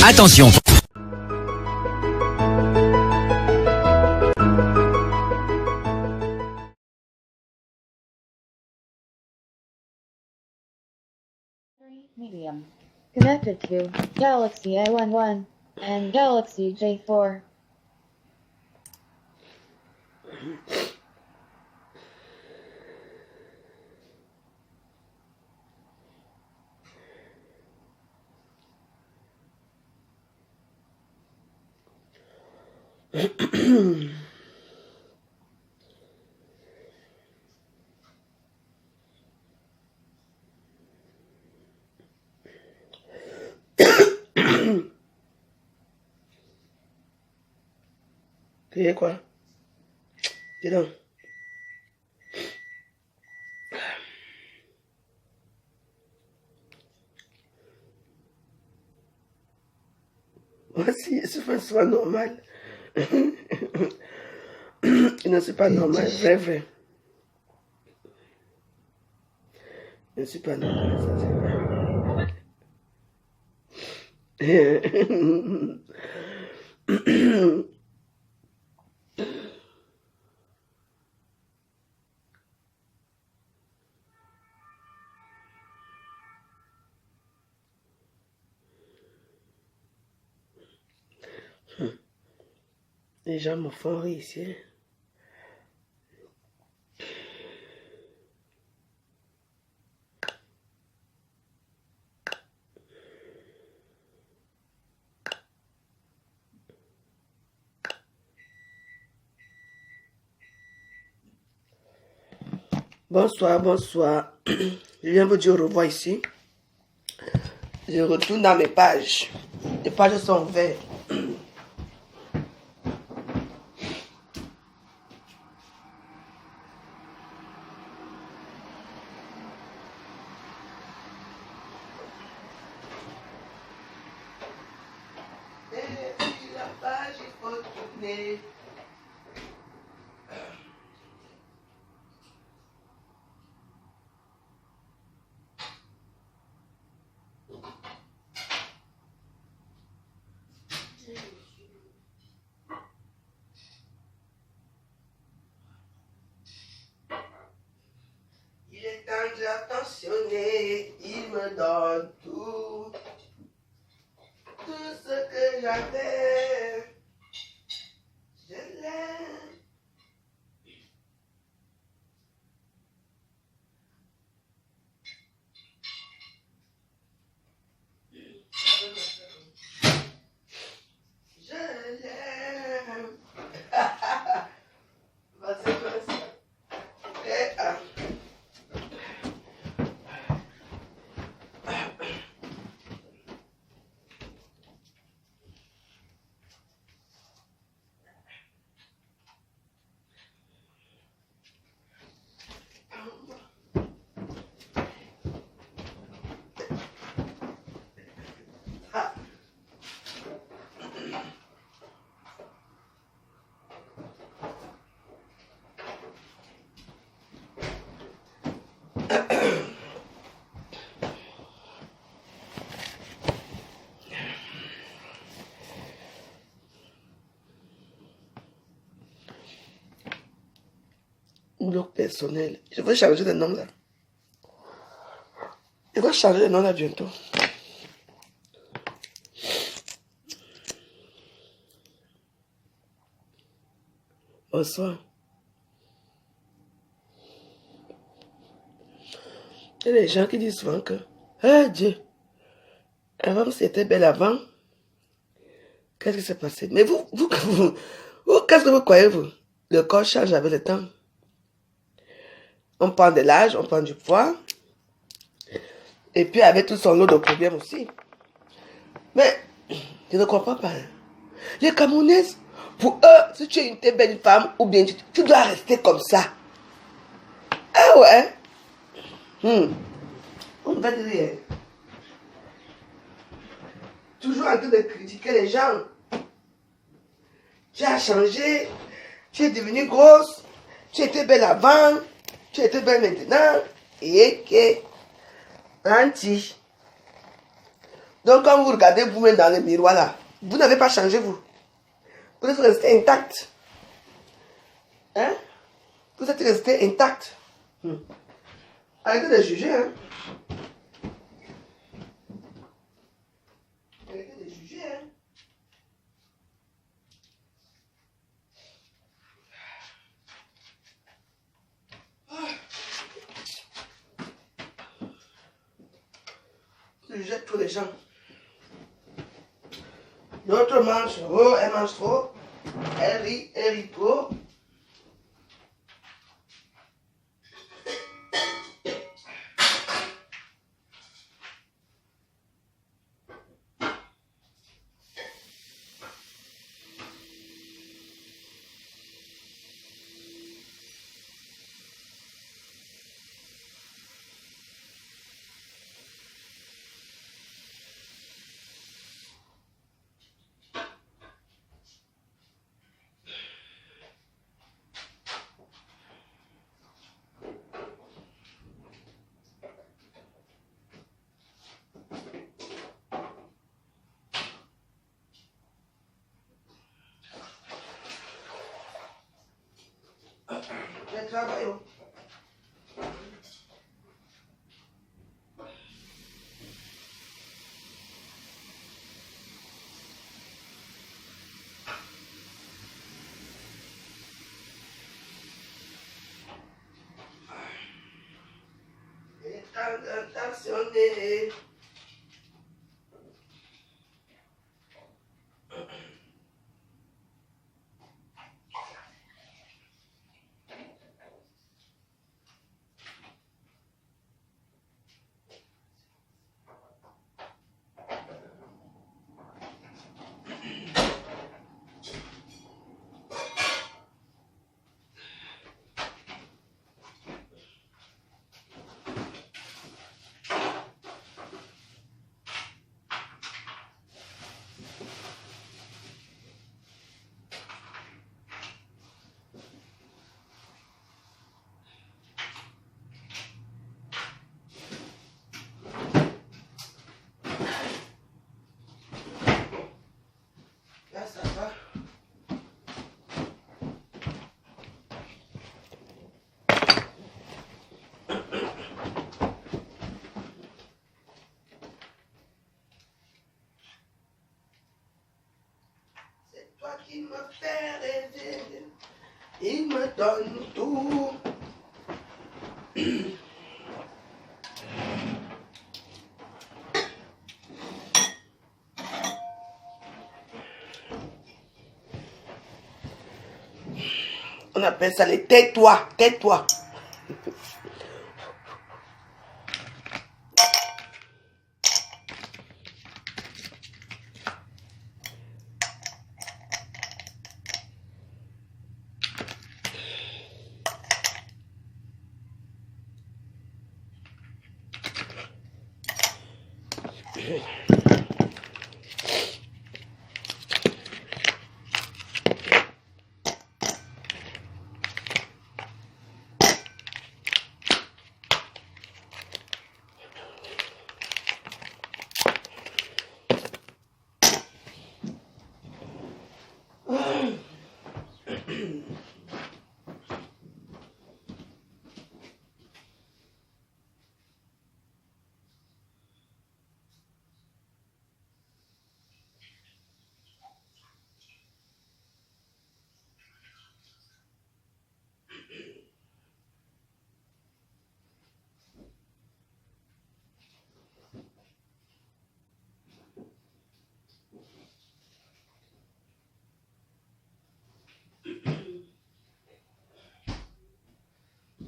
Attention! Medium. Connected to Galaxy A11 and Galaxy J4. Crier quoi? Dis donc. Moi aussi, je suis pas normal. Je ne suis pas normal, vrai. Je ne suis pas normal, ça c'est vrai. Les gens me font rire ici. Bonsoir, bonsoir. Je viens vous dire au revoir ici. Je retourne dans mes pages. Les pages sont vertes. La page, il faut tourner. Il est temps d'attentionner, il me donne tout ce que j'avais, je l'ai. Je l'aime. Vas-y, vas-y. Bloc personnel. Je vais changer de nom là. Je vais changer de nom là bientôt. Bonsoir. Il y a des gens qui disent souvent que, ah Dieu, avant c'était belle avant. Qu'est-ce qui s'est passé? Mais vous qu'est-ce que vous croyez, vous? Le corps change avec le temps. On prend de l'âge, on prend du poids. Et puis avec tout son lot de problèmes aussi. Mais, je ne comprends pas. Les Camerounaises, pour eux, si tu es une très belle femme, ou bien tu dois rester comme ça. Ah ouais? On va dire rien. Toujours en train de critiquer les gens. Tu as changé, tu es devenue grosse, tu étais belle avant, tu étais belle maintenant, et que, anti. Donc quand vous regardez vous-même dans le miroir là, vous n'avez pas changé vous. Vous êtes resté intact. Hein? Vous êtes resté intact. Arrêtez de juger, hein? Arrêtez de juger, hein? Je jette tous les gens. L'autre mange trop, elle mange trop. Elle rit trop. Je travaille. Attentionné. Là, ça va. C'est toi qui me fais rêver. Il me donne tout. On appelle ça les tais-toi, tais-toi.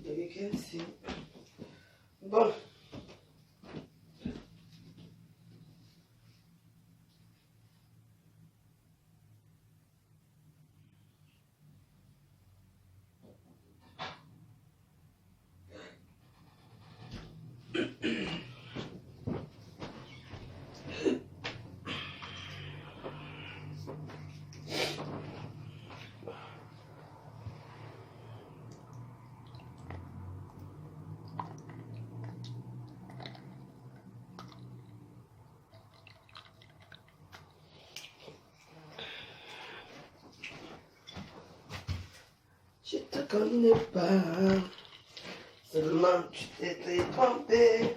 Le week-end, c'est... Bon. te connais pas. Seulement tu t'étais trompé.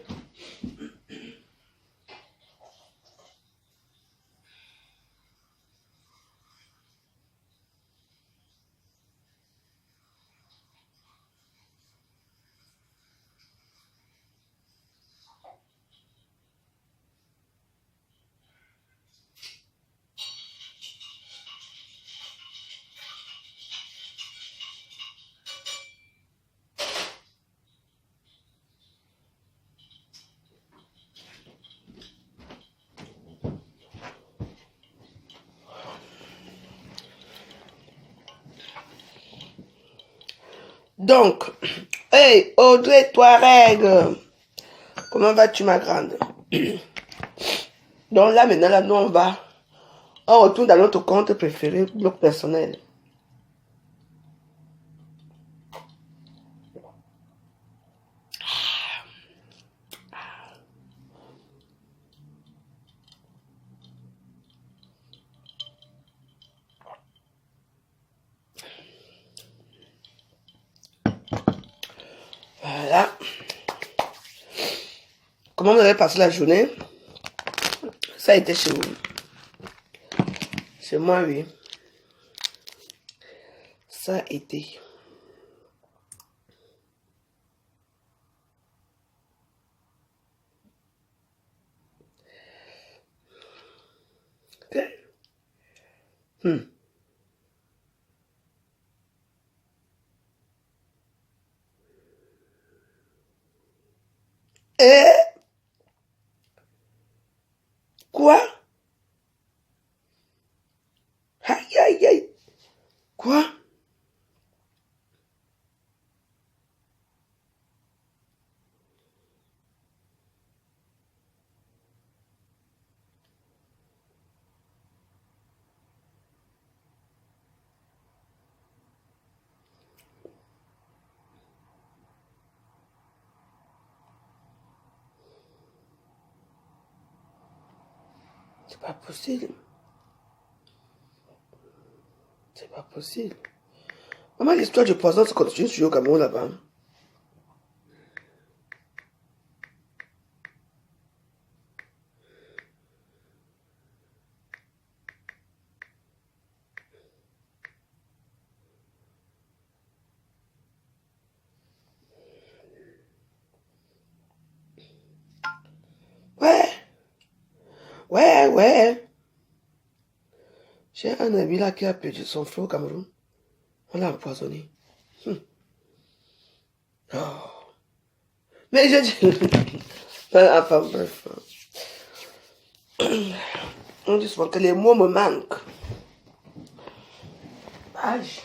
Donc, hey, Audrey Touareg, comment vas-tu ma grande? Donc là, maintenant, là, nous, on retourne dans notre compte préféré, bloc personnel. Voilà. Comment vous avez passé la journée? Ça a été chez vous. Chez moi, oui. Ça a été. Okay. Quoi? Aïe, aïe, aïe. Quoi? C'est pas possible. C'est pas possible. Maman, l'histoire du poison se continue sur au Cameroun là-bas. Ouais, ouais. J'ai un ami là qui a perdu son frère au Cameroun. On l'a empoisonné. Oh. Mais j'ai dit... Enfin, bref. On dit souvent que les mots me manquent. Aïe.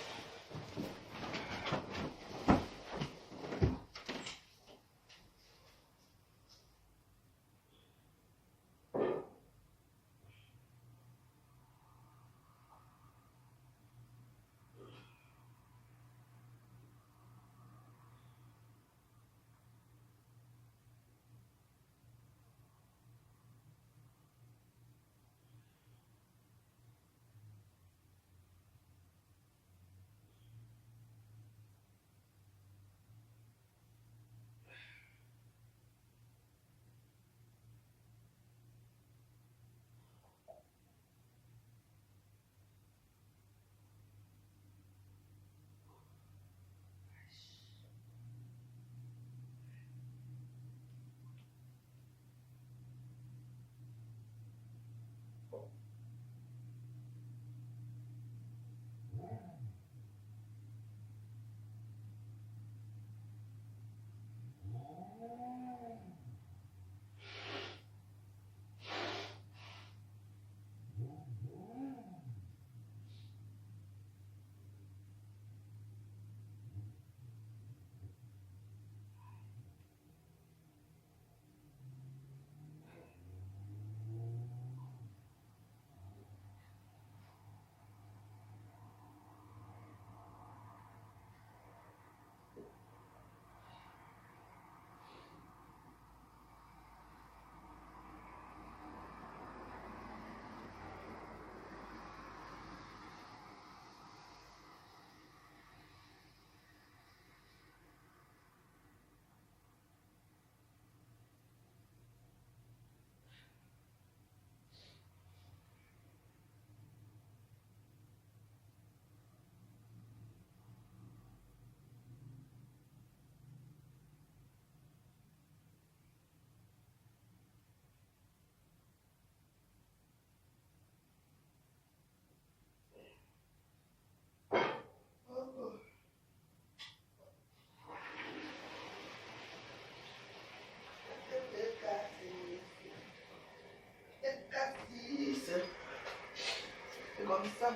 comme ça.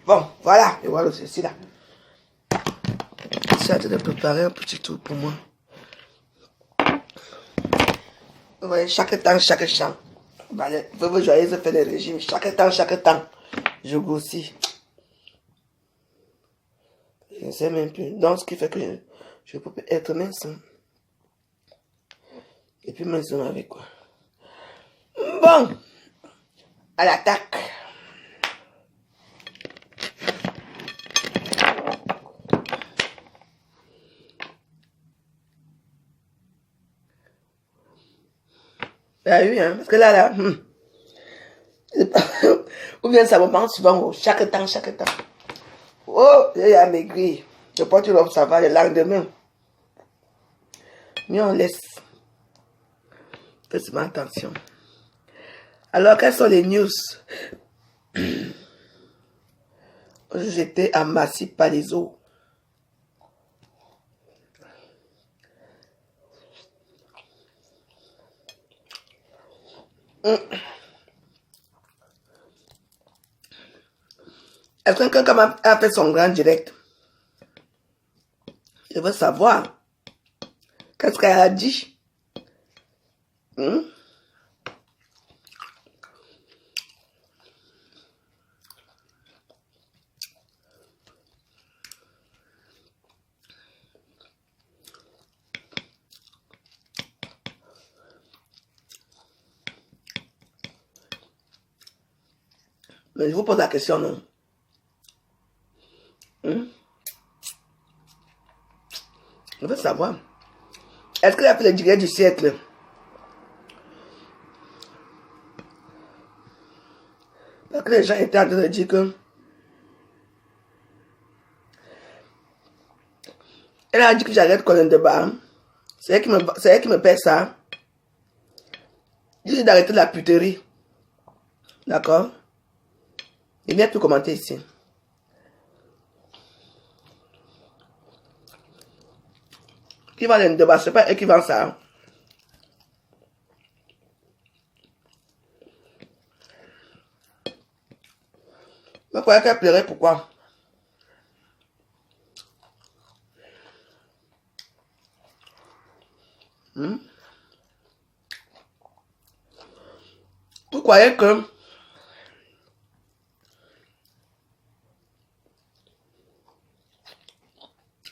Bon, voilà, et voilà ceci là. Je suis en train de préparer un petit tour pour moi. Vous voyez, chaque temps, chaque champ. Voilà, vous joyeux, je fais des régimes. Chaque temps, je grossis. Je ne sais même plus. Donc, ce qui fait que je peux être mince. Et puis mince avec quoi. Bon, à l'attaque. Ah oui, hein, parce que là, ou bien ça me manque souvent, oh, chaque temps. Oh, j'ai amaigri. Je porte une robe, ça va, le lendemain. Mais on laisse. Faites attention. Alors, quelles sont les news? J'étais à Massy Palaiso. Est-ce que quelqu'un a fait son grand direct? Je veux savoir. Qu'est-ce qu'elle a dit? Mais je vous pose la question, non? Je veux savoir. Est-ce qu'elle a fait le direct du siècle? Parce que les gens étaient en train de dire que elle a dit que j'arrête Colin de Bar. C'est elle qui me paie ça. Je dis d'arrêter la puterie. D'accord? Il vient plus commenter ici. Qui vend les débats? C'est pas elle qui vend ça. Mais pourquoi qu'elle pleurait? Pourquoi? Vous croyez que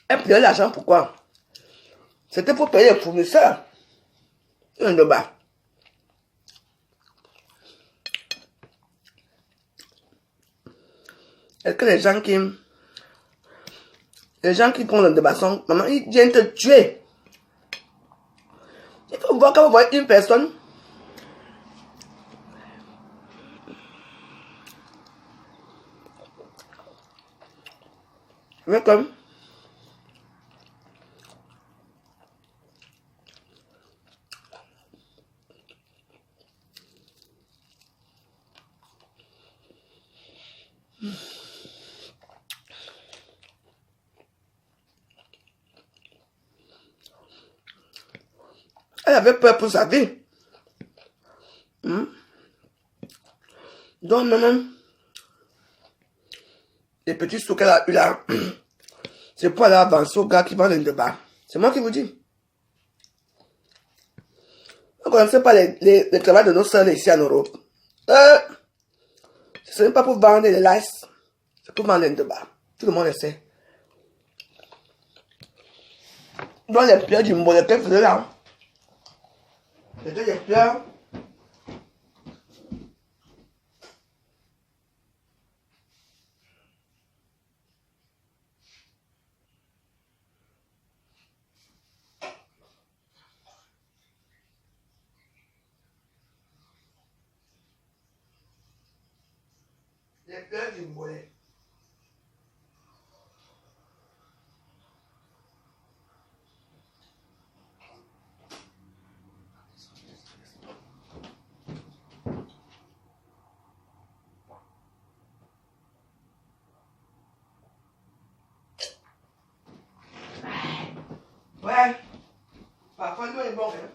elle pleurait l'argent? Pourquoi? C'était pour payer les fournisseurs. Un débat. Est-ce que les gens qui prennent de maçon, maman, ils viennent te tuer. Il faut voir quand vous voyez une personne. Mais comme. Elle avait peur pour sa vie. Donc, même, les petits sous qu'elle a eu là, c'est pour aller avancer aux gars qui vendent de bas. C'est moi qui vous dis. Vous ne connaissez pas les travail de nos soeurs ici en Europe. Ce n'est pas pour vendre les laces. C'est pour vendre de bas. Tout le monde le sait. Donc, les pleurs du mot, qu'elle faisait là. C'était des pleurs. Les pleurs du mollet. Ouais. Parfois, l'eau est bon, hein.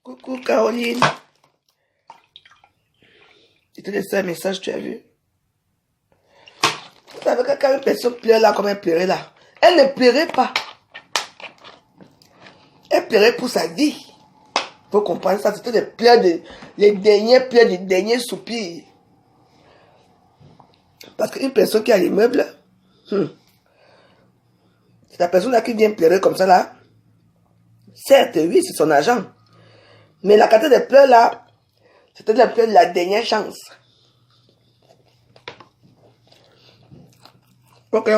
Coucou Caroline. Je te laisse un message, tu as vu? Vous savez que quand une personne pleure là, comme elle pleurait là, elle ne pleurait pas. Elle pleurait pour sa vie. Il faut comprendre ça. C'était les pleurs, les derniers pleurs, les derniers soupirs. Parce qu'une personne qui a l'immeuble, c'est la personne là qui vient pleurer comme ça là. Certes, oui, c'est son argent. Mais la quantité de pleurs là, c'était les pleurs de la dernière chance. Ok.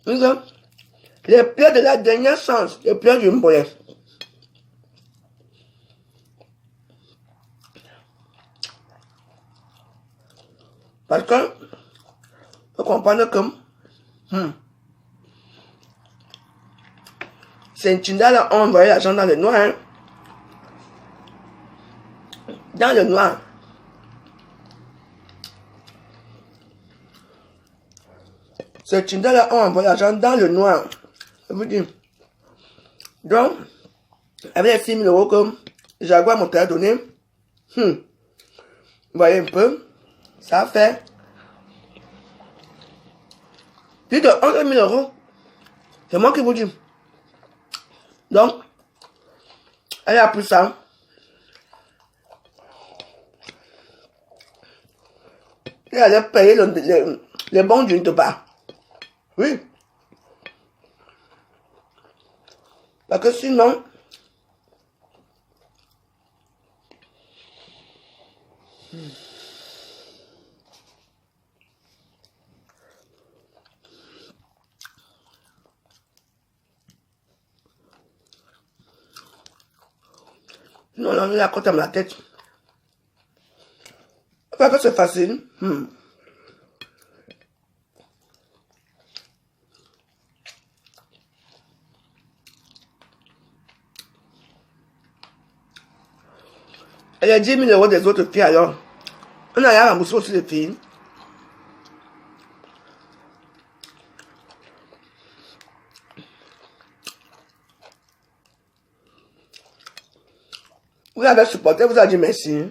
Les pleurs de la dernière chance, les pleurs du mollet. Parce que, faut comprendre que, c'est Tindala a envoyé l'argent dans le noir. Hein. Dans le noir. C'est Tindala a envoyé l'argent dans le noir. Je vous dis. Donc, avec les 6 000 euros que Jaguar m'a donné, vous voyez un peu, ça a fait plus de 11 000 euros. C'est moi qui vous dis. Donc, elle a pris ça. Elle allait payer les bons d'une de bas. Oui. Parce que sinon, non, on la compte à la tête. Parce que c'est facile. Elle a 10 000 euros des autres filles alors. On a remboursé aussi les filles. Vous avez supporté, vous avez dit merci. Hein?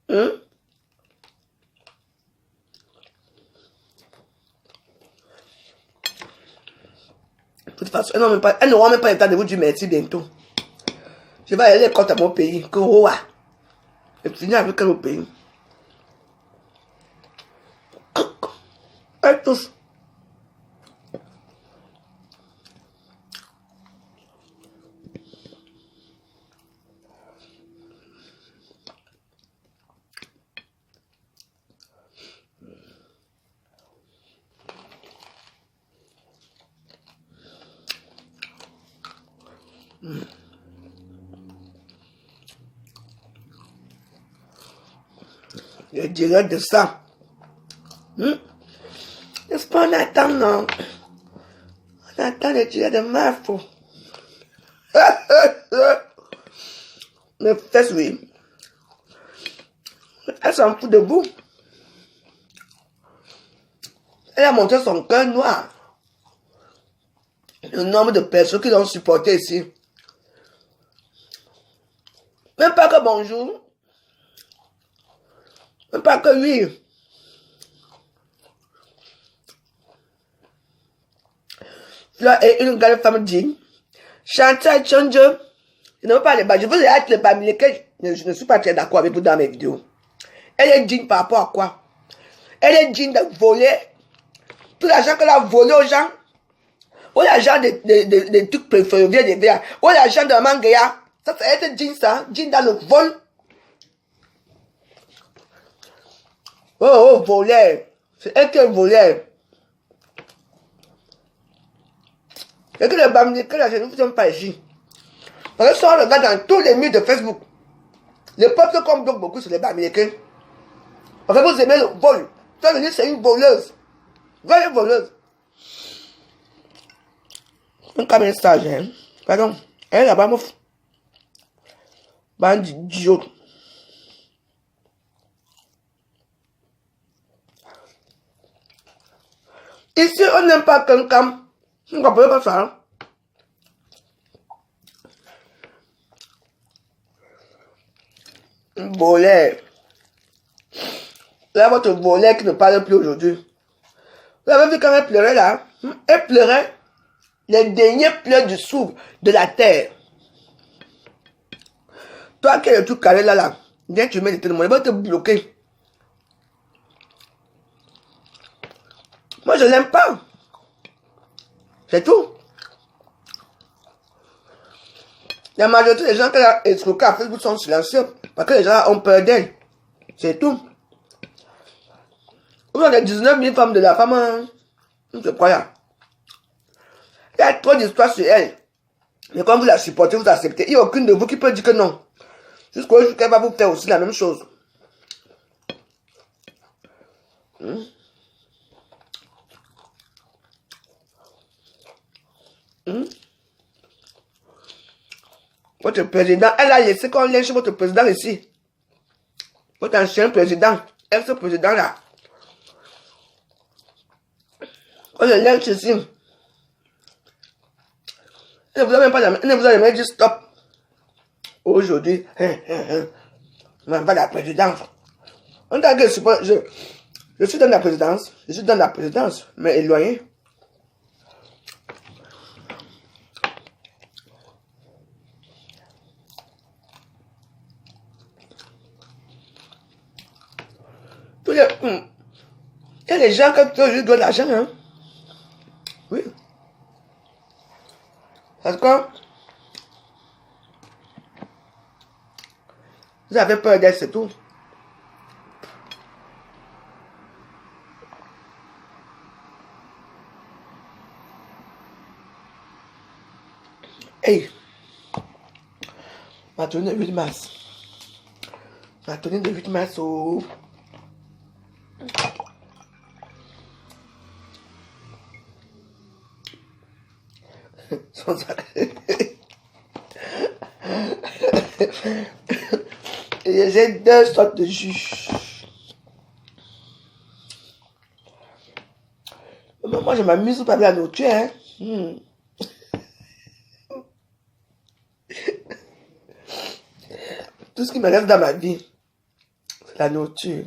Hein? De toute façon, elles n'auront même pas le temps de vous dire merci bientôt. Je vais aller contre mon pays. Koroa. Et finir avec quel autre pays? Elles tous. Je dirais de ça. N'est-ce pas, on attend, non? On attend de tirer de ma fou. Mes fesses, oui. Elle s'en fout de vous. Elle a montré son cœur noir. Le nombre de personnes qui l'ont supporté ici. Même pas que bonjour. Même pas que oui. Fleur est une grande femme digne. Chantal change. Je ne veux pas les bas. Je veux être les bas, mais je ne suis pas très d'accord avec vous dans mes vidéos. Elle est digne par rapport à quoi? Elle est digne de voler tout l'argent qu'elle a volé aux gens. Ou l'argent des trucs préférés, des verres. Ou l'argent de la mangaya. Ça, c'est être digne, ça. Digne dans le vol. Oh, voleur. C'est elle qui est voleur. Et que les Bamileke, là, je ne vous aime pas ici. Parce que si on regarde dans tous les murs de Facebook, les peuples comme donc beaucoup sur les Bamileke. Parce que vous aimez le vol. Ça veut dire que c'est une voleuse. Vraie voleuse. Un caméra sage, hein. Pardon. Elle là-bas, mon fou. Bandit idiot. Ici, on n'aime pas quelqu'un. Vous ne comprenez pas ça, hein? Volet. Là, votre volet qui ne parle plus aujourd'hui. Vous avez vu quand elle pleurait là? Elle pleurait les derniers pleurs du souffle de la terre. Toi qui es tout carré là, viens tu mets le téléphone, il va te bloquer. Moi, je l'aime pas. C'est tout. La majorité des gens qui ont escroqué à Facebook sont silencieux parce que les gens ont peur d'elle. C'est tout. Vous avez 19 000 femmes de la femme, hein? Je crois. Il y a trop d'histoires sur elle. Mais quand vous la supportez, vous acceptez. Il n'y a aucune de vous qui peut dire que non. Jusqu'au jour qu'elle va vous faire aussi la même chose. Votre président, elle a laissé qu'on lynche votre président ici. Votre ancien président, ex-président là. On le lynche ici. Elle ne vous a même pas jamais dit stop. Aujourd'hui, on va la présidence. On t'a dit, je suis dans la présidence. Je suis dans la présidence, mais éloigné. Tous les, il y a des gens qui toujours donnent l'argent, hein. Oui. Parce que vous avez peur d'elle, c'est tout. Hey, ma tournée de 8 mars. Ma tournée de 8 mars au... J'ai deux sortes de jus. Moi, je m'amuse pas bien à nourriture, hein. Tout ce qui me reste dans ma vie, c'est la nourriture.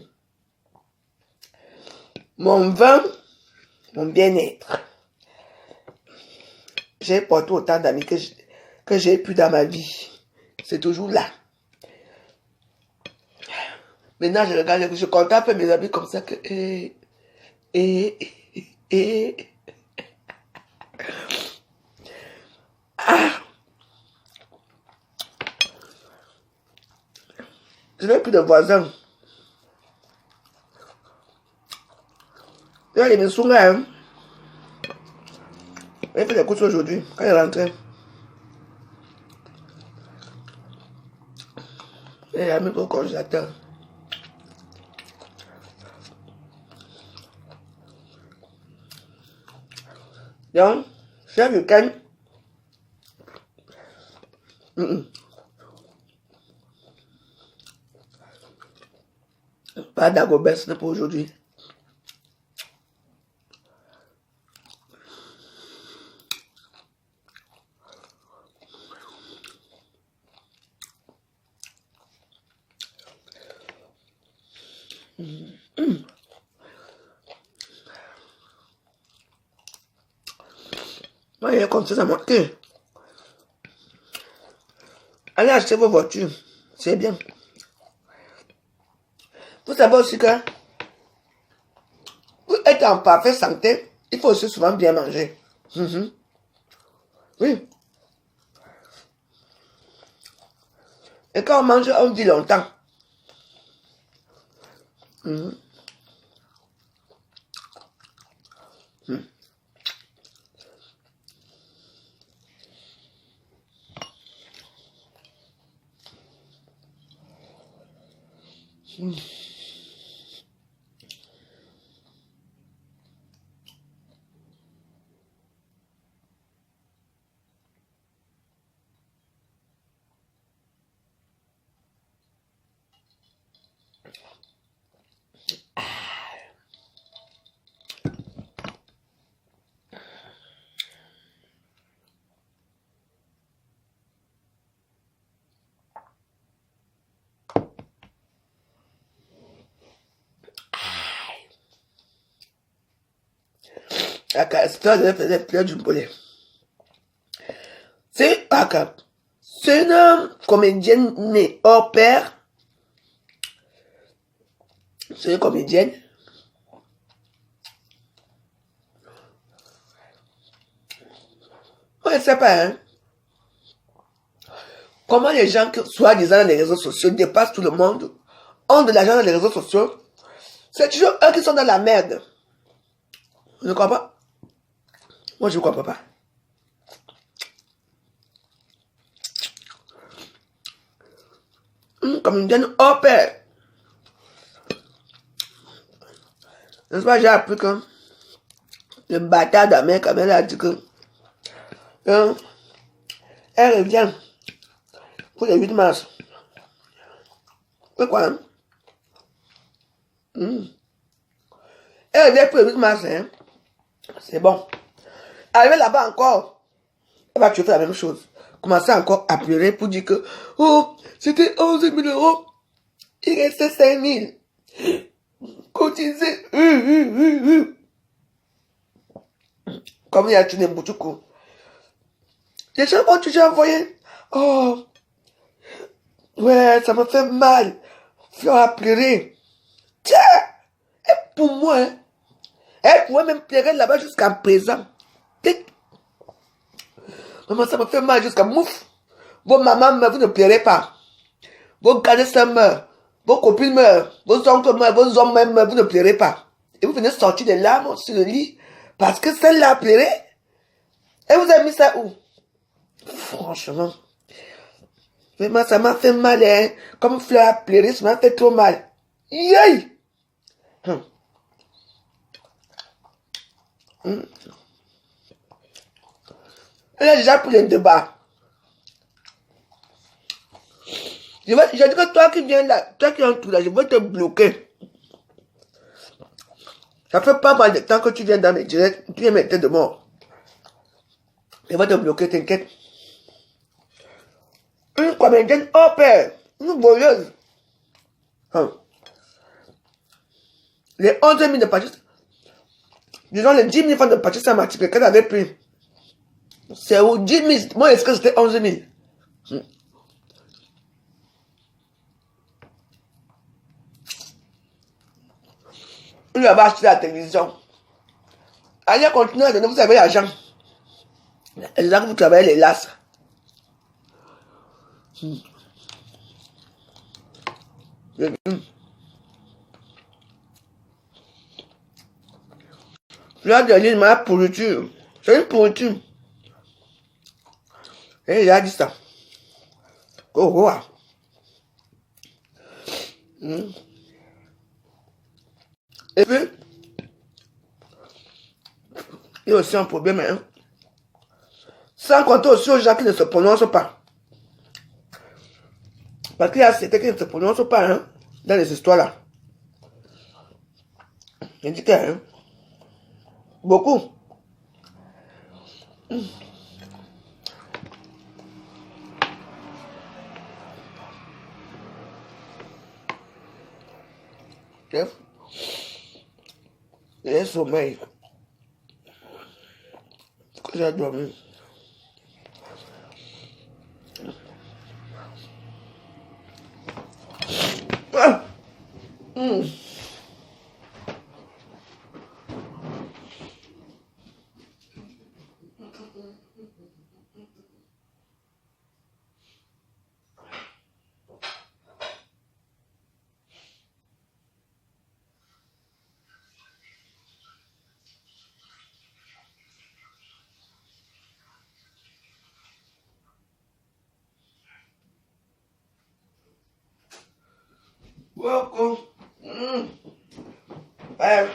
Mon vin, mon bien-être. J'ai porté autant d'amis que j'ai pu dans ma vie. C'est toujours là. Maintenant, je regarde, je compte un peu mes amis comme ça que... Je n'ai plus de voisins. Là, il me souvient, hein. Il fait des courses aujourd'hui, quand il est rentré. Il a mis au congélateur. Donc, chaque week-end, pas d'agobert, ce n'est pas aujourd'hui. Moi, il est comme ça, ça manque. Allez acheter vos voitures, c'est bien. Vous savez aussi que pour être en parfaite santé, il faut aussi souvent bien manger. Oui. Et quand on mange, on dit longtemps. La castor faisait plein du poulet. C'est une comédienne née hors pair. C'est une comédienne. On ne sait pas, hein. Comment les gens qui, soi-disant dans les réseaux sociaux, dépassent tout le monde, ont de l'argent dans les réseaux sociaux. C'est toujours eux qui sont dans la merde. Je ne crois pas. Moi, je ne comprends pas. Comme une jeune hors pair. N'est-ce pas, j'ai appris que le bâtard de la mère, quand elle a dit que elle revient pour le 8 mars. Pourquoi? Hein? Elle revient pour le 8 mars. Hein? C'est bon. Arrivé là-bas encore, elle va toujours faire la même chose. Commencer encore à pleurer pour dire que oh, c'était 11 000 €. Il restait 5 000. Cotisé. Comme il y a tué des boutoukou. Les gens ont toujours envoyé. Oh, ouais, ça me fait mal. Fleur a pleuré. Tiens, et pour moi, hein, elle pouvait même pleurer là-bas jusqu'à présent. Maman, ça me fait mal jusqu'à mouf. Vos mamans meurent, vous ne pleurez pas. Vos garçons meurent. Vos copines meurent. Vos oncles meurent. Vos hommes meurent, vous ne pleurez pas. Et vous venez sortir des larmes sur le lit parce que celle-là a pleuré. Et vous avez mis ça où? Franchement. Vraiment, ça m'a fait mal, hein. Comme Fleur a pleuré, ça m'a fait trop mal. Yay! Elle a déjà pris le débat. Je dis que toi qui viens là, toi qui es en tout là, je vais te bloquer. Ça fait pas mal de temps que tu viens dans mes directs, tu viens mettre de mort. Je vais te bloquer, t'inquiète. Une comédienne au père, Une voleuse. Hein. Les 11 000 de Patricia. Disons les 10 000 francs de Patricia Matique qu'elle avait pris. C'est où 10 000. Moi, est-ce que c'était 11 000? Il avait acheté la télévision. Allez continuer à donner, vous avez l'argent. Les gens que vous travaillez les lasses. Là, de l'île, ma pourriture. C'est une pourriture. Et il a dit ça. Oh, wow. Et puis, il y a aussi un problème, hein. Sans compter aussi aux gens qui ne se prononcent pas. Parce qu'il y a certains qui ne se prononcent pas, hein, dans les histoires-là. Je dis que, hein, beaucoup. Bref, j'ai sommeil. Que j'ai dormi. Ah! Beaucoup. Ouais.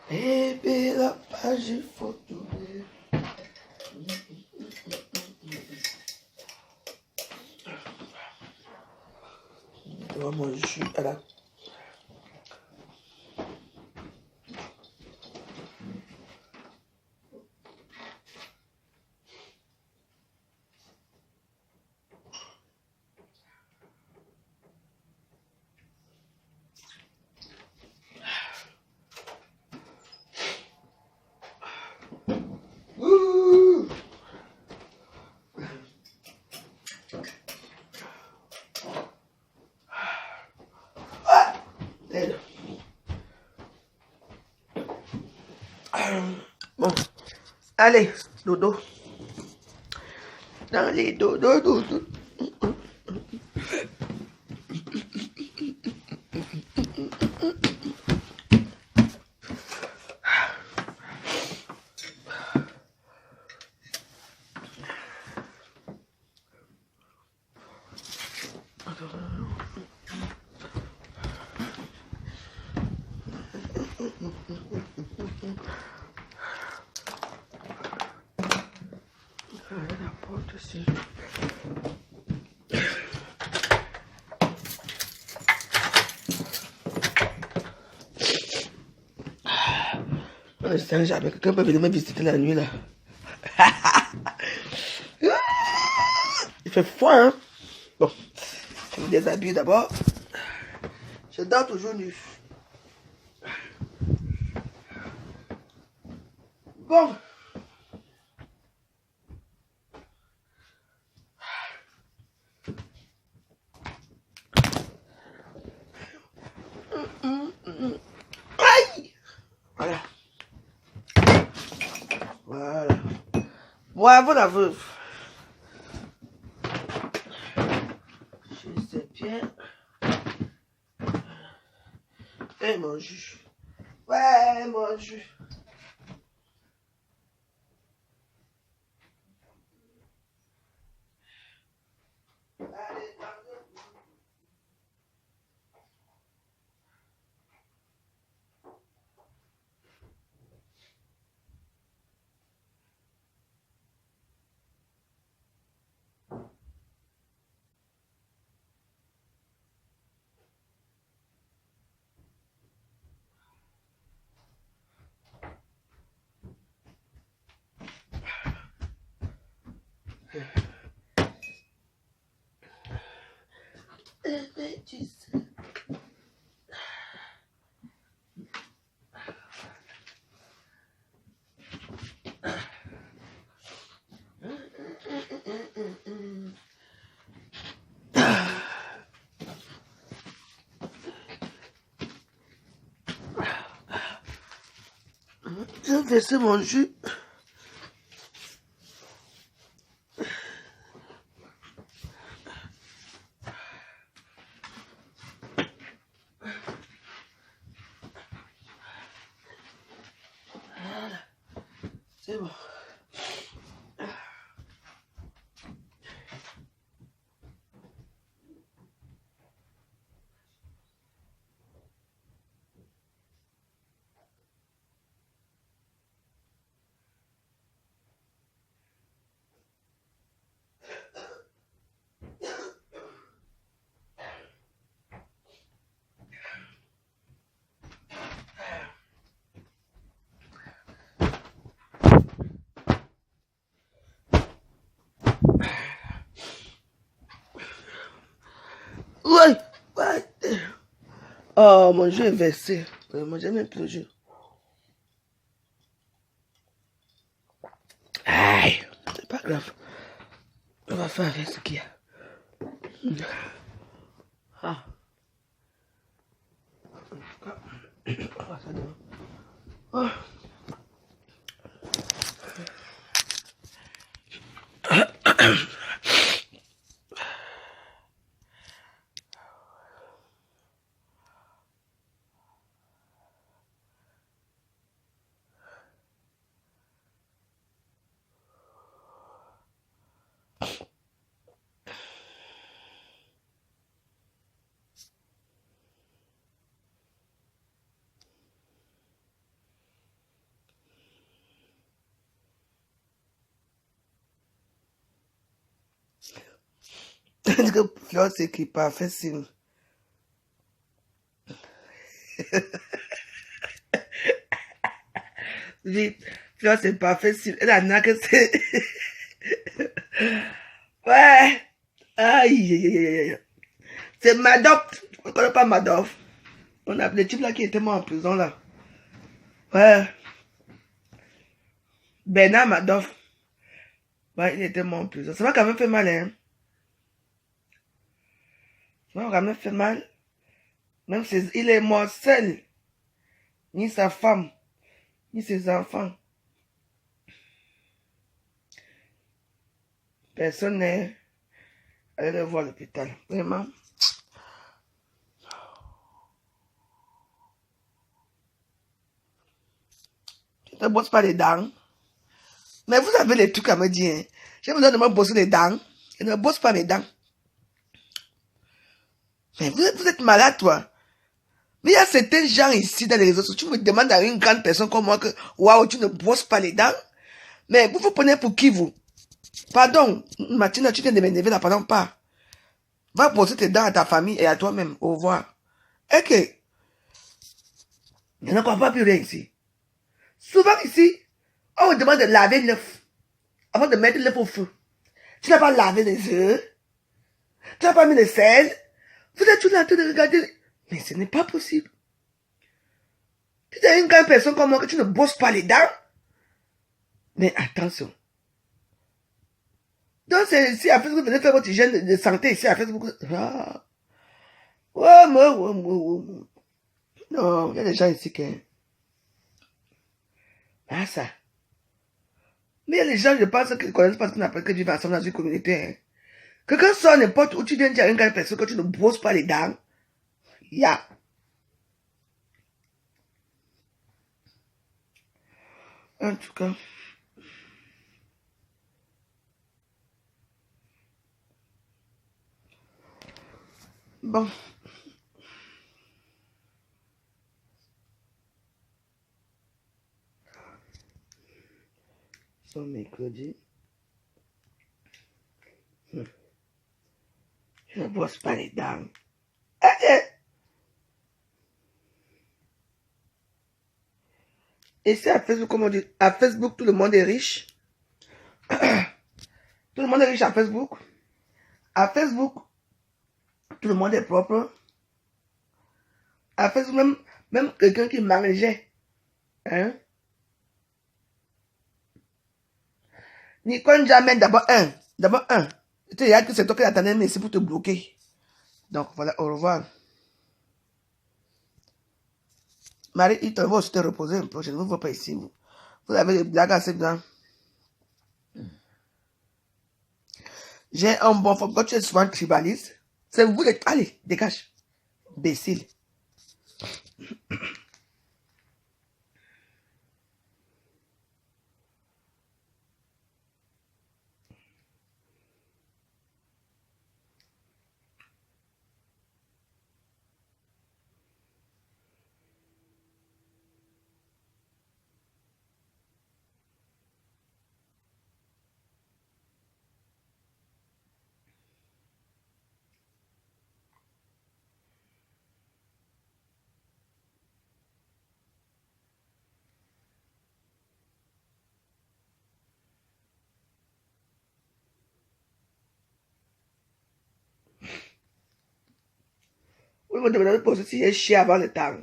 Bébé, la page, il faut tourner. Je vois mon jus à la... Ouh! Ah! Aide. Bon. Allez, dodo. Dans les dodo, dodo. La porte aussi. Je sens jamais quelqu'un peut venir me visiter la nuit là. Il fait froid, hein. Bon, je me déshabille d'abord. Je dors toujours nu. Bon. Aïe. Voilà. Voilà. Bravo la veuve. Je sais bien. Et mon jus. Ouais, mon jus. J'ai versé mon jus. Voilà. C'est bon. Ouais. Ouais. Oh, mon jus est versé. Vraiment, j'aime même plus le jus. Aïe, c'est pas grave. On va faire avec ce qu'il y a. Ah. On va faire demain. Oh. Est-ce que Fleur, c'est qui pas fait signe? Oui, Fleur, c'est pas fait signe. Elle en a que c'est. Ouais. Aïe, aïe, aïe, aïe. C'est Madoff. On ne connaît pas Madoff. On a le type là qui était mort en prison là. Ouais. Bernard Madoff. Ouais, il était mort en prison. Ça m'a quand même fait mal, hein. Ça m'a quand même fait mal. Même si il est mort seul. Ni sa femme, ni ses enfants. Personne n'est allé le voir à l'hôpital. Vraiment. Je ne bosse pas les dents. Mais vous avez les trucs à me dire. Hein. J'ai besoin de me bosser les dents. Je ne bosse pas mes dents. Mais vous êtes malade, toi. Mais il y a certains gens ici dans les réseaux sociaux. Tu me demandes à une grande personne comme moi que, waouh, tu ne bosses pas les dents. Mais vous vous prenez pour qui, vous? Pardon, Mathilde, tu viens de m'énerver là, pardon pas. Va bosser tes dents à ta famille et à toi-même. Au revoir. Et que, je ne comprends pas plus rien ici. Souvent ici, on vous demande de laver l'œuf avant de mettre l'œuf au feu. Tu n'as pas lavé les œufs. Tu n'as pas mis le sel. Vous êtes toujours en train de regarder. Mais ce n'est pas possible. Tu es une grande personne comme moi que tu ne bosses pas les dents. Mais attention. Donc c'est ici à Facebook, vous venez faire votre hygiène de santé ici à Facebook. Ah. Ouais, ouais. Non, il y a des gens ici qui... Ah ça. Mais il y a des gens, je pense, qui ne connaissent pas ce qu'on appelle que vivent ensemble dans une communauté. Hein. Quelqu'un sort n'importe où, tu viens dire à une grande personne que tu ne bosses pas les dents. Il y a. En tout cas. Bon. C'est mercredi. Je ne bosse pas les dents. Et c'est à Facebook, comme on dit, à Facebook, tout le monde est riche. Tout le monde est riche à Facebook. À Facebook, tout le monde est propre. À Facebook, même quelqu'un qui mangeait. Hein? Nicole Jamen, d'abord un. D'abord un. Tu sais, que c'est toi qui l'attendais, mais c'est pour te bloquer. Donc voilà, au revoir. Marie, il te va aussi te reposer un peu. Je ne vous vois pas ici. Vous avez des blagues assez bien. J'ai un bon fond. Quand tu es souvent tribaliste, c'est vous les... Allez, dégage. Imbécile. Vous me demandez de poser si j'ai chié avant le temps.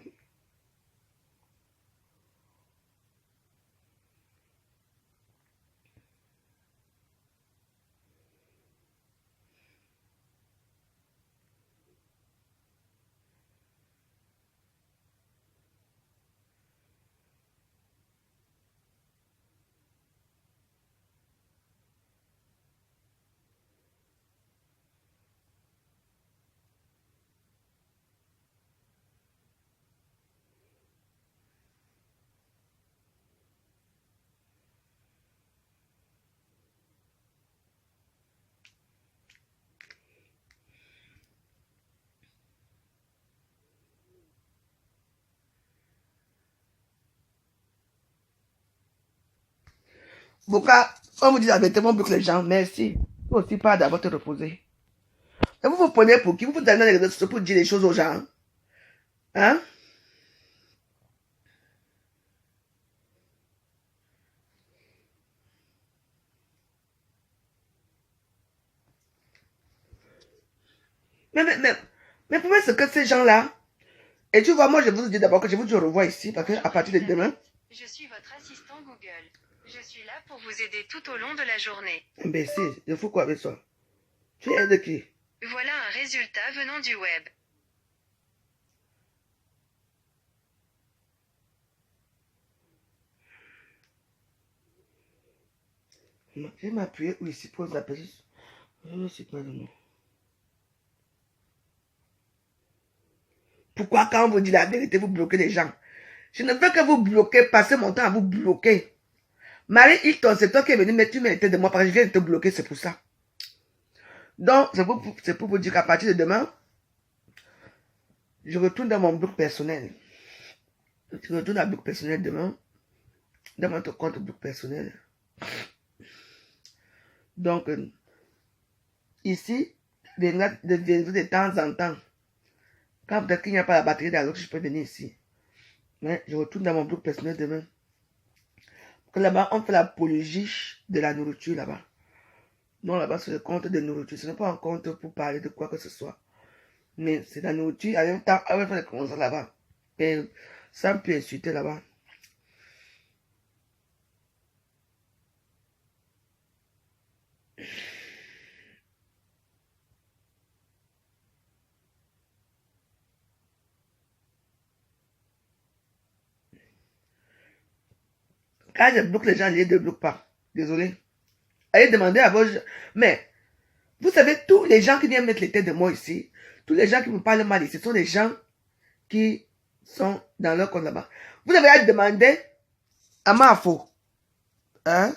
Boka, on vous dit la vérité, on bloque les gens. Merci. Vous aussi pas d'abord te reposer. Et vous vous prenez pour qui? Vous vous donnez les réseaux sociaux pour dire les choses aux gens. Hein? Mais pourquoi est-ce que ces gens-là... Et tu vois, moi, je vous dis d'abord que je vous dis au revoir ici, parce qu'à partir de demain... Je suis votre assistant Google. Je suis là pour vous aider tout au long de la journée. Imbécile, je fous quoi avec toi? Tu aides qui? Voilà un résultat venant du web. Je vais m'appuyer où ici, pose la personne. Je ne sais pas le nom. Pourquoi quand on vous dit la vérité, vous bloquez les gens? Je ne veux que vous bloquer, passer mon temps à vous bloquer. Marie Hilton, c'est toi qui es venu, mais tu méritais de moi parce que je viens de te bloquer, c'est pour ça. Donc, c'est pour vous dire qu'à partir de demain, je retourne dans mon bloc personnel. Je retourne dans le bloc personnel demain, dans mon compte bloc personnel. Donc, ici, de temps en temps, quand peut-être qu'il n'y a pas la batterie dans l'autre, je peux venir ici. Mais je retourne dans mon bloc personnel demain. Là-bas, on fait l'apologie de la nourriture là-bas. Non, là-bas, c'est le compte de nourriture. Ce n'est pas un compte pour parler de quoi que ce soit. Mais c'est la nourriture. En même temps, on va faire les commentaires là-bas. Et sans plus insulter là-bas. Quand je bloque les gens, je ne les bloque pas. Désolé. Allez demander à vos... Mais, vous savez, tous les gens qui viennent mettre les têtes de moi ici, tous les gens qui me parlent mal ici, ce sont des gens qui sont dans leur compte là-bas. Vous avez à demander à Mafo. Hein?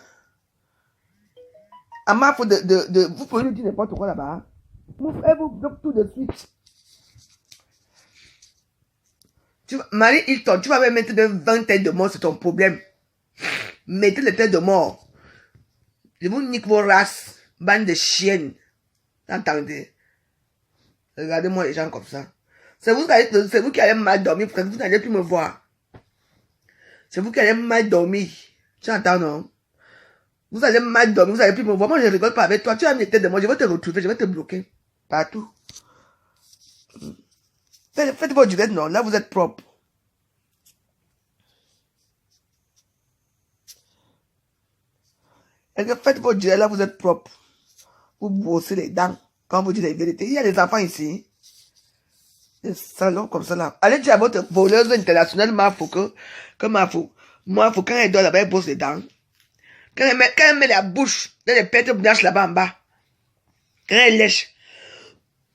À Mafo vous pouvez lui dire n'importe quoi là-bas. Vous bloque tout de suite. Marie Hilton, tu vas même mettre 20 têtes de mort, c'est ton problème. Mettez les têtes de mort. Je vous nique vos races, bande de chiennes. Entendez? Regardez-moi les gens comme ça. C'est vous qui allez mal dormir, parce que vous n'allez plus me voir. C'est vous qui allez mal dormir. Tu entends, non? Vous allez mal dormir, vous allez plus me voir. Moi, je ne rigole pas avec toi. Tu as mis tête de moi, je vais te retrouver, je vais te bloquer. Partout. Faites vos directs, non. Là, vous êtes propre. Faites vos directs, là, vous êtes propre. Vous brossez les dents quand vous dites la vérité. Il y a des enfants ici. Des salons comme ça, là. Allez dire à votre voleuse internationale, Mafou, que Mafou. Mafou, quand elle dort là-bas, elle brosse les dents. Quand elle met la bouche dans les pêtes blanches là-bas en bas. Quand elle lèche.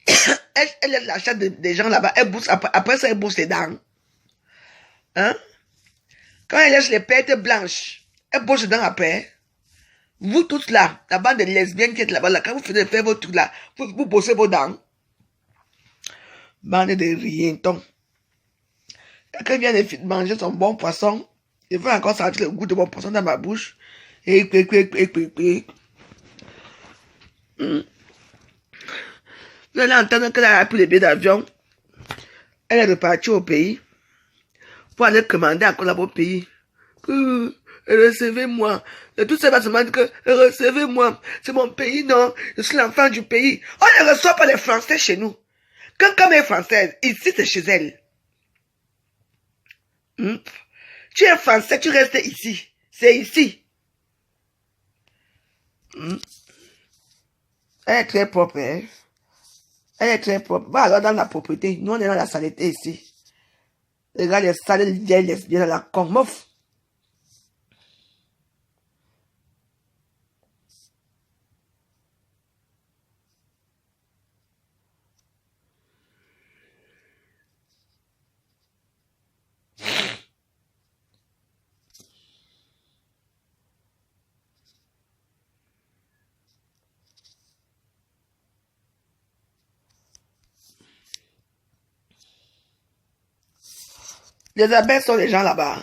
Elle laisse la chatte des gens là-bas. Elle brosse, après ça, elle brosse les dents. Hein? Quand elle lèche les pêtes blanches, elle brosse les dents après. Vous toutes là, la bande de lesbiennes qui est là-bas, là, quand vous faites faire vos trucs là, vous brossez vos dents. Bande de rientons. Et quand il vient de manger son bon poisson, il faut encore sentir le goût de mon poisson dans ma bouche. Et vous allez entendre qu'elle a pris le billet d'avion. Elle est repartie au pays pour aller commander encore là-bas au pays. Recevez-moi. Et tout ça va se dire que recevez-moi. C'est mon pays, non. Je suis l'enfant du pays. On ne reçoit pas les Français chez nous. Quand elle est française, ici c'est chez elle. Tu es français, tu restes ici. C'est ici. Elle est très propre, hein. Elle est très propre. Va alors dans la propriété. Nous, on est dans la saleté ici. Regarde les sales vieilles lesbiennes dans la con. Mouf. Les abeilles sont les gens là-bas.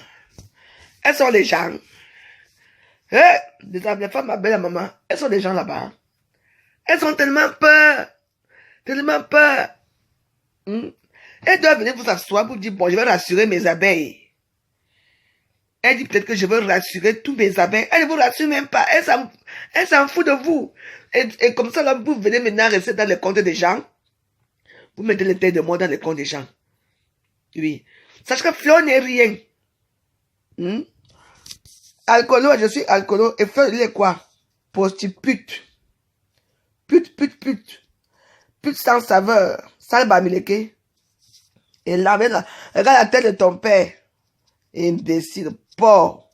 Elles sont les gens. Les femmes abeilles, la maman. Elles sont les gens là-bas. Elles ont tellement peur. Tellement peur. Elles doivent venir vous asseoir pour dire, bon, je vais rassurer mes abeilles. Elle dit peut-être que je veux rassurer tous mes abeilles. Elle ne vous rassure même pas. Elle s'en fout de vous. Et comme ça, là, vous venez maintenant rester dans les comptes des gens. Vous mettez les têtes de moi dans les comptes des gens. Oui. Sache que Flo n'est rien. Alcoolo, je suis alcoolo. Et Flo, il est quoi? Prostitute. Pute. Pute sans saveur. Sale bamileke. Et là, regarde la tête de ton père. Imbécile, porc.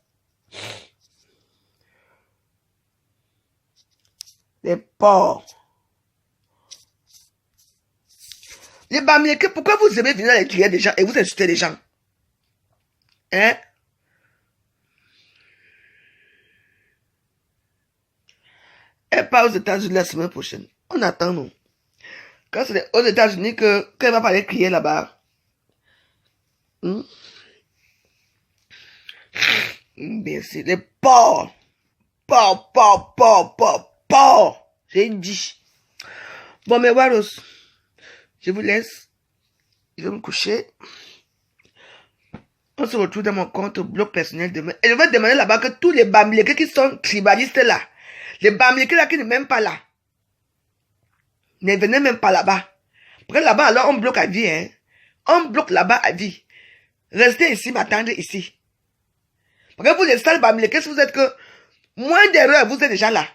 Les porcs. Les bamileke, pourquoi vous aimez venir les crier des gens et vous insultez les gens? Hein? Elle part aux États-Unis la semaine prochaine. On attend, nous. Quand c'est aux États-Unis qu'elle va pas aller crier là-bas. Imbécile, les porcs. Porcs. J'ai dit. Bon, mais Waros, je vous laisse. Je vais me coucher. On se retrouve dans mon compte blog personnel demain. Et je vais demander là-bas que tous les bamilekés qui sont tribalistes là, les bamilekés là qui ne m'aiment pas là, ne venez même pas là-bas. Parce que là-bas, alors on bloque à vie, hein. On bloque là-bas à vie. Restez ici, m'attendre ici. Parce que vous, les sales bamilekés, si vous êtes que moins d'erreurs, vous êtes déjà là.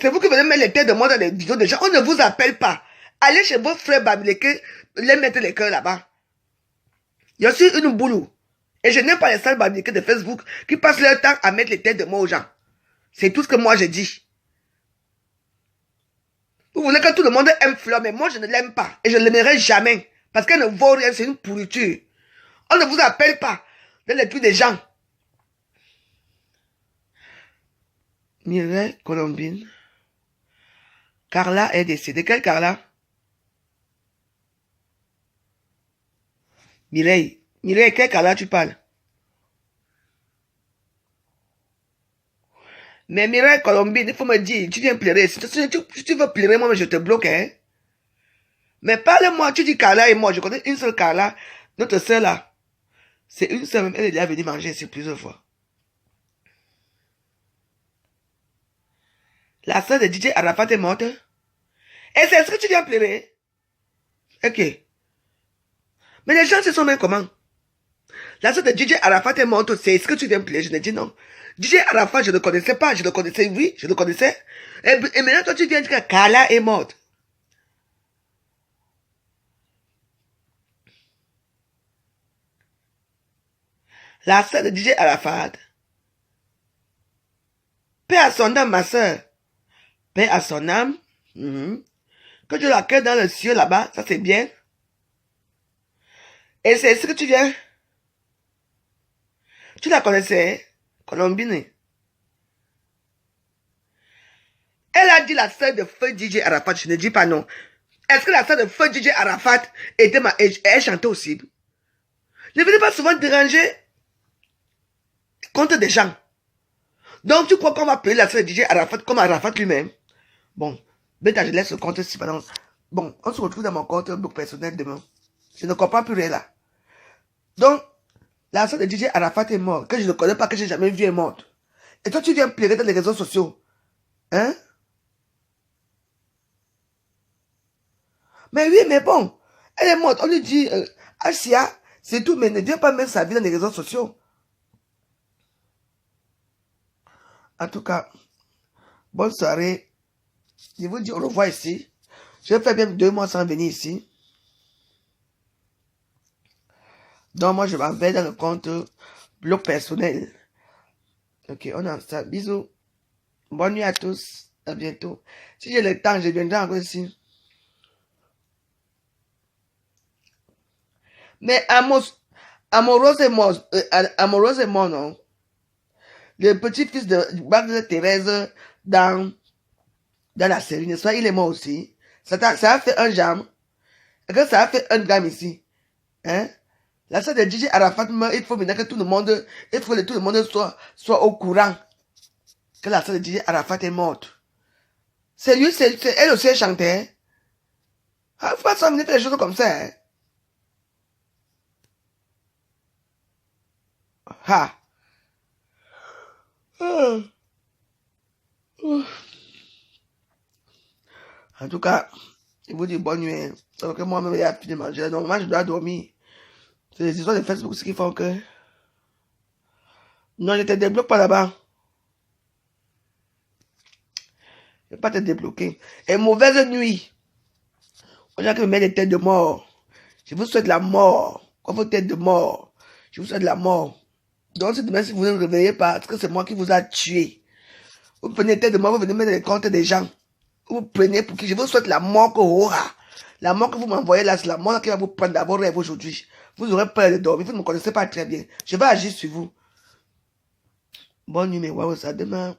C'est vous qui venez mettre les têtes de moi dans les vidéos de gens. On ne vous appelle pas. Allez chez vos frères bamilekés, les mettre les cœurs là-bas. Je suis une boulou. Et je n'aime pas les sales bamilekés de Facebook qui passent leur temps à mettre les têtes de moi aux gens. C'est tout ce que moi je dis. Vous voulez que tout le monde aime Flo, mais moi je ne l'aime pas. Et je ne l'aimerai jamais. Parce qu'elle ne vaut rien, c'est une pourriture. On ne vous appelle pas dans les trucs des gens. Mireille Colombine. Carla est décédée. Quelle Carla? Mireille, quelle Carla tu parles? Mais Mireille Colombine, il faut me dire, tu viens pleurer. Si tu veux pleurer, moi je te bloque, hein. Mais parle-moi, tu dis Carla et moi, je connais une seule Carla, notre soeur là. C'est une seule, elle est déjà venue manger ici plusieurs fois. La sœur de DJ Arafat est morte. Et c'est ce que tu viens pleurer. Ok. Mais les gens se sont même comment? La sœur de DJ Arafat est morte, c'est ce que tu viens pleurer. Je ne dis non. DJ Arafat, je ne connaissais pas. Je le connaissais, oui, je le connaissais. Et maintenant, toi, tu viens dire que Kala est morte. La sœur de DJ Arafat. Paix à son âme, ma sœur. Paix à son âme. Que Dieu l'accueille dans le ciel là-bas, ça c'est bien. Et c'est ce que tu viens. Tu la connaissais, Colombine. Elle a dit la sœur de feu DJ Arafat, je ne dis pas non. Est-ce que la sœur de feu DJ Arafat était elle chantait aussi? Ne venez pas souvent déranger contre des gens. Donc tu crois qu'on va payer la sœur de DJ Arafat comme Arafat lui-même? Bon, Beta, je laisse le compte ici. Bon, on se retrouve dans mon compte book personnel demain. Je ne comprends plus rien là. Donc, la sœur de DJ Arafat est morte, que je ne connais pas, que je n'ai jamais vu est morte. Et toi, tu viens pleurer dans les réseaux sociaux. Hein? Mais oui, mais bon, elle est morte. On lui dit, Asia, c'est tout, mais ne viens pas mettre sa vie dans les réseaux sociaux. En tout cas, bonne soirée. Je vous dis au revoir ici. Je vais faire bien 2 mois sans venir ici. Donc, moi, je m'en vais dans le compte blog personnel. Ok, on a ça. Bisous. Bonne nuit à tous. À bientôt. Si j'ai le temps, je viendrai encore ici. Mais Amorose est mort, non? Le petit-fils de Bagdad Thérèse dans la série, n'est-ce pas? Il est mort aussi. Ça a fait un jam. Et que ça a fait un drame ici. Hein? La sœur de DJ Arafat meurt, il faut maintenant que tout le monde soit au courant que la sœur de DJ Arafat est morte. C'est lui, c'est elle aussi, elle chantait. Il ne faut pas s'amener faire des choses comme ça. Hein? Ha! En tout cas, je vous dis bonne nuit. Donc moi-même, j'ai fini de manger. Donc moi, je dois dormir. C'est les histoires de Facebook qui font que... Non, je ne te débloque pas là-bas. Je ne vais pas te débloquer. Et mauvaise nuit. On a que me mettre des têtes de mort. Je vous souhaite la mort. Comme vos têtes de mort. Je vous souhaite la mort. Donc, si demain, si vous ne vous réveillez pas, parce que c'est moi qui vous a tué. Vous prenez tête de mort, vous venez mettre les comptes des gens. Vous prenez pour qui? Je vous souhaite la mort que aura. La mort que vous m'envoyez là, c'est la mort qui va vous prendre dans vos rêves aujourd'hui. Vous aurez peur de dormir, vous ne me connaissez pas très bien. Je vais agir sur vous. Bonne nuit, mes waouh, ça demain.